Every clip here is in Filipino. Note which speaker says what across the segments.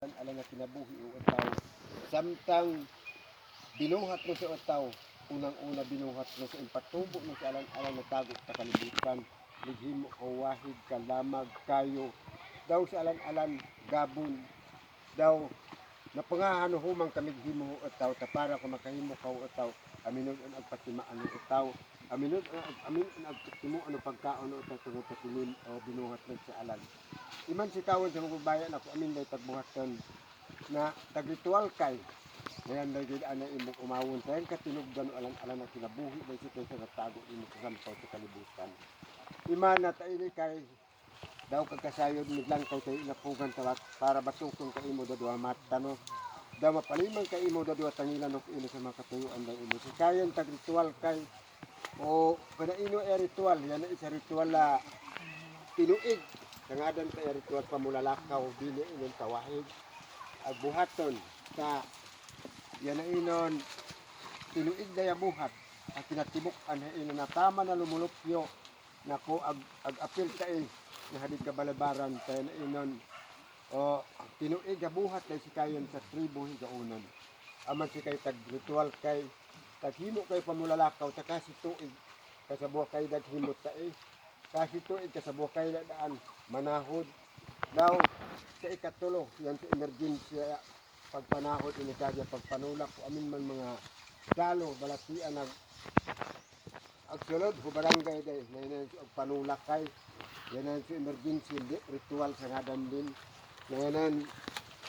Speaker 1: alang nga kinabuhi o utaw samtang binuhat mo sa utaw unang-una binuhat mo sa impatubo mo sa alang natago sa kalibutan lighimo o wahid kalamag kayo daw sa alan gabon daw napangahanuhumang kamighimo utaw ta para ka makahimo ka utaw aminon ang agpatimaan ng utaw aminon ang agpatimo ano pagkaon utaw tungod sa kilin o binuhat mo sa alan iman si kawon sa mga bayan ako amin day pagbuhaton na tagritual kay ngayon day gid ana imong umawon tayo katinugdan alang na kinabuhi day sito sa natago imo sa sampaw sa kalibutan iman na taili kay daw kagkasayod midlang kay tayo inapugan tawat para batukon ka imo dadwa mata no daw mapaliman ka imo dadwa tangilan og ilo sa mga katuyuan daw imo si kayon tagritual kay o kada ino ritual yan isa ritual la tinuig tangadan kay ritual pamulalakaw dili inon tawahig ag buhaton sa yan inon tinuig daya buhat at tinatibok-an inon na tama na lumulupyo nako ag apil kay nga hadid ka balabaran kay na inon o tinuig buhat kay si kayon sa tribo higaunon aman si kay tag ritual kay taghimo kay pamulalakaw ta kasi tuig kasabuha kay daghimot ta kasi tuig kasabuha kay daan manahod daw sa ikatulo yan sa emergency pagpanahod ini kaya pagpanulak ko amin man mga dalo balatian agsulod ho barangay day na panulak kay yan sa emergency ritual sa ngadan din ngayon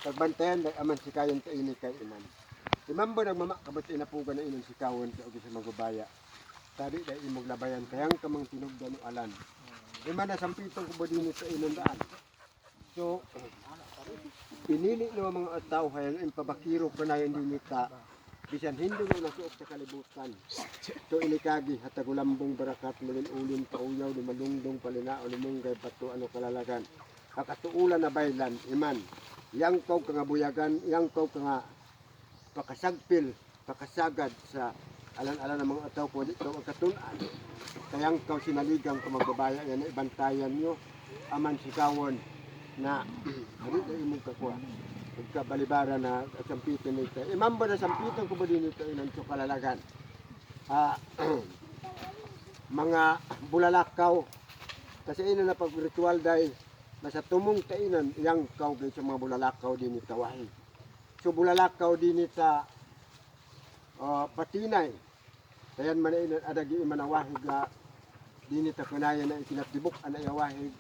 Speaker 1: pagbantayan day aman si kayon ta ini kay iman imambo nagmama kabot inapugan na inon si kawon sa ugi sa magubaya tadi day imong labayan kayang kamang tinugdan alan iman na sampitong ko din sa inon daan so pinili no mga tao hayang impabakiro kanayon din ta bisan hindi mo nasuot sa kalibutan to inikagi hatagulambong barakat mulin ulin pauyaw lumalungdong palinao lumunggay pato ano kalalagan kakatuulan na baylan iman yang kau nga buyagan yang kau nga pakasagpil pakasagad sa alan-alan ng mga tao pwede ikaw ang katunan kayang kau sinaligang kumagbabaya yan na ibantayan nyo aman si kawon na halit na imong kakuha pagkabalibaran na sampiton nito imamba na sampiton ko ba din ito ilang kalalagan mga bulalakaw kasi ino na pag ritual dahil nasa tumong kainan yang kaw sa mga bulalakaw din ito wahin so bulalakaw din ito patinay kayan man ino adagi imanawahig na din ito kunayan na itinatibok anayawahig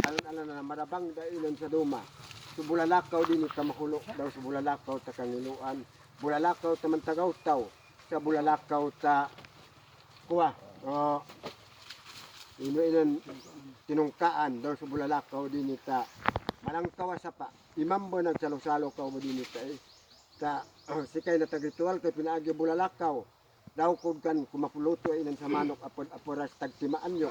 Speaker 1: alam na marabang dailan sa duma so bulalakaw din ito makulo daw sa bulalakaw ta kangiluan bulalakaw ta mantagaw taw sa bulalakaw ta kuha inon tinungkaan daw sa bulalakaw din ita malang kawasa pa imambo nagsalo-salo kaw mo din ita ta sikay na tagritual kay pinaagi bulalakaw daw kung kan kumapuluto inan sa manok apod aporas tagtimaan yo